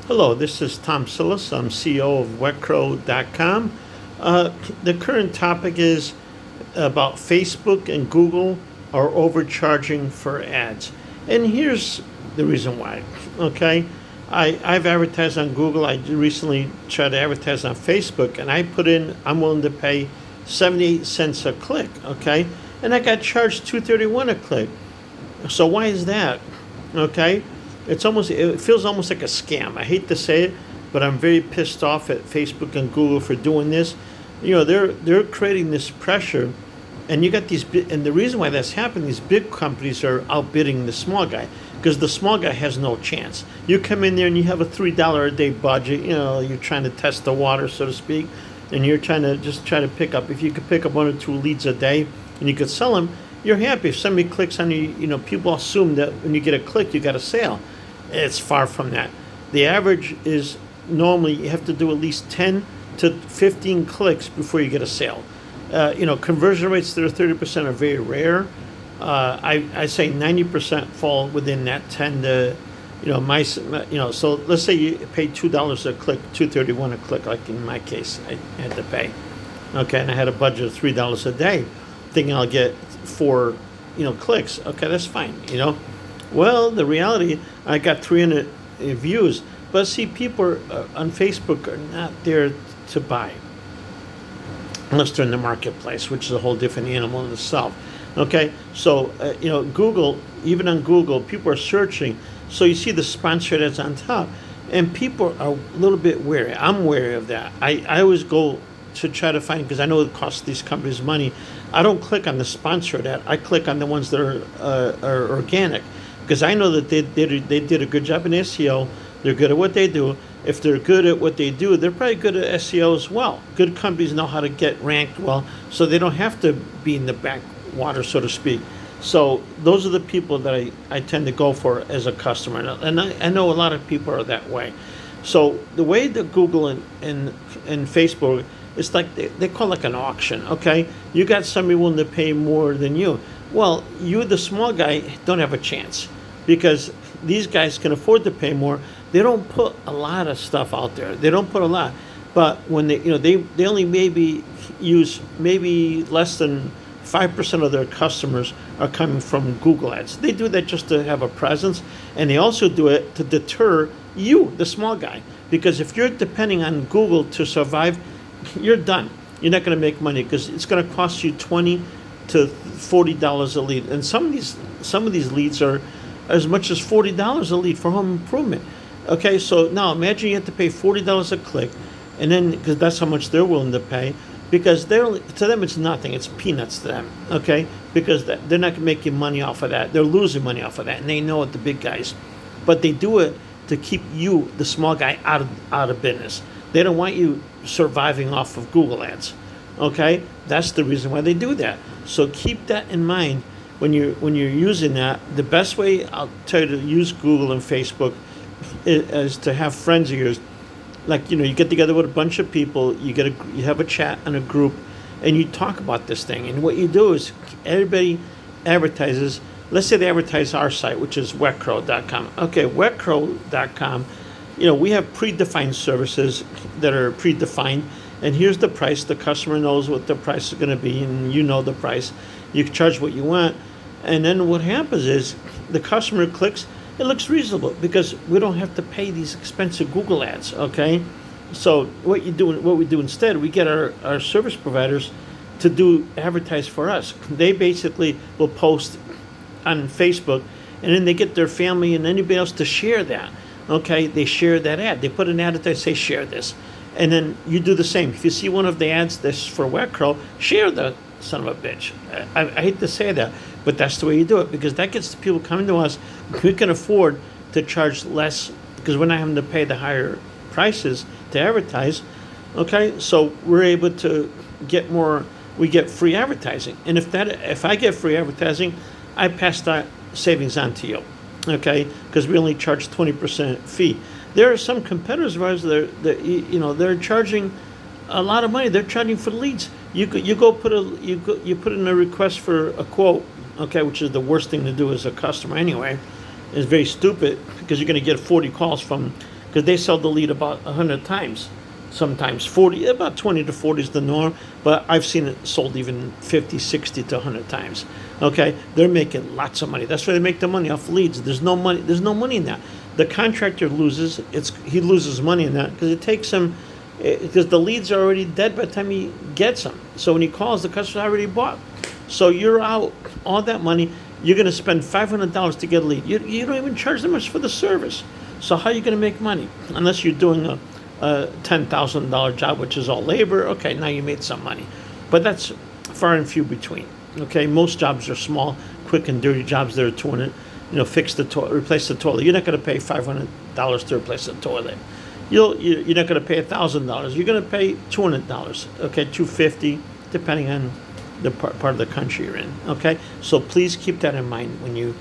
Hello, this is Tom Sillis. I'm CEO of wetcrow.com. The current topic is about Facebook and Google are overcharging for ads. And here's the reason why. Okay, I've advertised on Google. I recently tried to advertise on Facebook, and I put in I'm willing to pay 78 cents a click. Okay, and I got charged $2.31 a click. So why is that? Okay, it feels almost like a scam. I hate to say it, but I'm very pissed off at Facebook and Google for doing this. You know, they're creating this pressure, and you got and the reason why that's happening, these big companies are outbidding the small guy because the small guy has no chance. You come in there and you have a $3 a day budget. You know, you're trying to test the water, so to speak, and you're trying to pick up. If you could pick up 1 or 2 leads a day, and you could sell them, you're happy. If somebody clicks on you, people assume that when you get a click, you got a sale. It's far from that. The average is normally you have to do at least 10 to 15 clicks before you get a sale. Conversion rates that are 30% are very rare. I say 90% fall within that 10 to, so let's say you pay $2 a click, $2.31 a click, like in my case, I had to pay. Okay, and I had a budget of $3 a day, thinking I'll get 4, clicks. Okay, that's fine, Well, the reality, I got 300 views, but see, people on Facebook are not there to buy unless they're in the marketplace, which is a whole different animal in itself. Okay, so Google, even on Google, people are searching, so you see the sponsored ads on top, and people are a little bit wary. I'm wary of that. I always go to try to find, because I know it costs these companies money. I don't click on the sponsored ad. I click on the ones that are organic, because I know that they did a good job in SEO. They're good at what they do. If they're good at what they do, they're probably good at SEO as well. Good companies know how to get ranked well, so they don't have to be in the backwater, so to speak. So those are the people that I tend to go for as a customer, and I know a lot of people are that way. So the way that Google and Facebook, it's like they call it like an auction. Okay, you got somebody willing to pay more than you. Well, you, the small guy, don't have a chance, because these guys can afford to pay more. They don't put a lot of stuff out there. They don't put a lot, but when they only maybe use less than 5% of their customers are coming from Google ads. They do that just to have a presence, and they also do it to deter you, the small guy, because if you're depending on Google to survive, you're done. You're not going to make money, because it's going to cost you $20 to $40 a lead, and some of these leads are as much as $40 a lead for home improvement. Okay, so now imagine you have to pay $40 a click, and then, because that's how much they're willing to pay, because to them it's nothing, it's peanuts to them. Okay, because they're not making money off of that, they're losing money off of that, and they know it, the big guys, but they do it to keep you, the small guy, out of business. They don't want you surviving off of Google ads. Okay, that's the reason why they do that. So keep that in mind when you're using that. The best way I'll tell you to use Google and Facebook is to have friends of yours. Like, you get together with a bunch of people, you have a chat in a group, and you talk about this thing. And what you do is everybody advertises. Let's say they advertise our site, which is wetcrow.com. Okay, wetcrow.com. We have predefined services that are predefined, and here's the price. The customer knows what the price is going to be, and you know the price. You can charge what you want, and then what happens is the customer clicks. It looks reasonable because we don't have to pay these expensive Google ads. Okay, so what we do instead, we get our service providers to advertise for us. They basically will post on Facebook, and then they get their family and anybody else to share that. Okay, they share that ad. They put an ad that they say share this, and then you do the same. If you see one of the ads that's for Wetcrow, share the son of a bitch. I hate to say that, but that's the way you do it, because that gets the people coming to us. We can afford to charge less because we're not having to pay the higher prices to advertise. Okay, so we're able to get more. We get free advertising, and if I get free advertising, I pass that savings on to you. Okay, because we only charge 20% fee. There are some competitors of ours that they're charging a lot of money. They're charging for leads. You put in a request for a quote. Okay, which is the worst thing to do as a customer anyway. It's very stupid, because you're going to get 40 calls from because they sell the lead about 100 times, sometimes 40, about 20 to 40 is the norm, but I've seen it sold even 50, 60 to 100 times. Okay, they're making lots of money. That's why they make the money off leads. There's no money in that. The contractor loses. He loses money in that because it takes him, because the leads are already dead by the time he gets them. So when he calls, the customer's already bought. So you're out all that money. You're going to spend $500 to get a lead. You don't even charge them much for the service. So how are you going to make money? Unless you're doing a $10,000 job, which is all labor. Okay, now you made some money. But that's far and few between. Okay, most jobs are small, quick and dirty jobs that are $200, fix the toilet, replace the toilet. You're not going to pay $500 to replace the toilet. You're not going to pay $1,000. You're going to pay $200. Okay, $250, depending on the part of the country you're in. Okay, so please keep that in mind when you,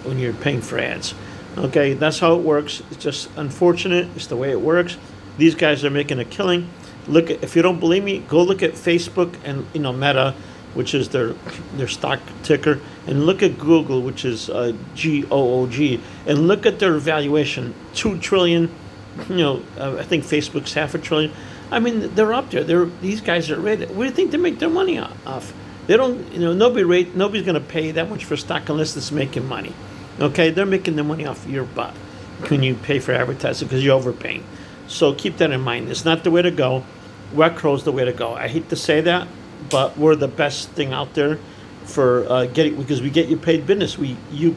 when you're paying for ads. Okay, that's how it works. It's just unfortunate. It's the way it works. These guys are making a killing. If you don't believe me, go look at Facebook and Meta, which is their stock ticker, and look at Google, which is GOOG, and look at their valuation, $2 trillion. I think Facebook's $500 billion. I mean, they're up there. These guys are rated. Where do you think they make their money off? They don't. Nobody's going to pay that much for stock unless it's making money. Okay, they're making their money off your butt when you pay for advertising because you're overpaying. So keep that in mind. It's not the way to go. WeCrow's the way to go. I hate to say that, but we're the best thing out there for getting, because we get you paid business. You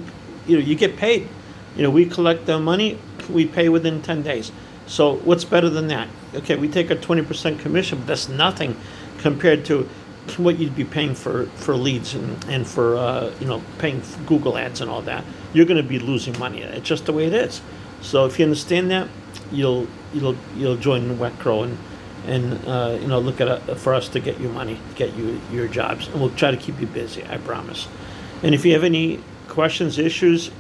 get paid. We collect the money. We pay within 10 days. So what's better than that? Okay, we take a 20% commission, but that's nothing compared to what you'd be paying for leads and for paying for Google ads and all that. You're going to be losing money. It's just the way it is. So if you understand that, you'll join WeCrow and look at it for us to get you money, get you your jobs, and we'll try to keep you busy. I promise. And if you have any questions, issues,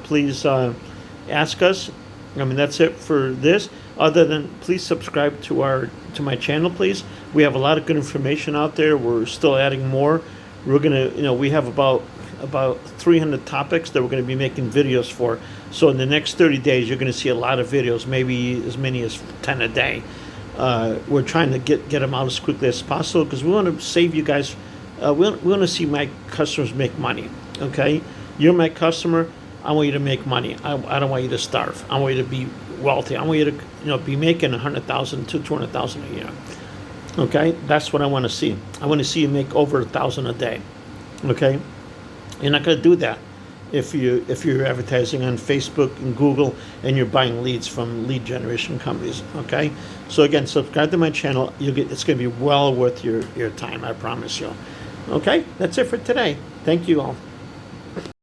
please ask us. I mean, that's it for this. Other than, please subscribe to my channel, please. We have a lot of good information out there. We're still adding more. We're gonna, we have about 300 topics that we're gonna be making videos for. So in the next 30 days, you're gonna see a lot of videos, maybe as many as 10 a day. We're trying to get them out as quickly as possible because we want to save you guys. We want to see my customers make money. Okay, you're my customer. I want you to make money. I don't want you to starve. I want you to be wealthy. I want you to be making $100,000 to $200,000 a year. Okay, that's what I want to see. I want to see you make over $1,000 a day. Okay, you're not going to do that if you're advertising on Facebook and Google and you're buying leads from lead generation companies. Okay, so again, subscribe to my channel. It's going to be well worth your time. I promise you. Okay, that's it for today. Thank you all.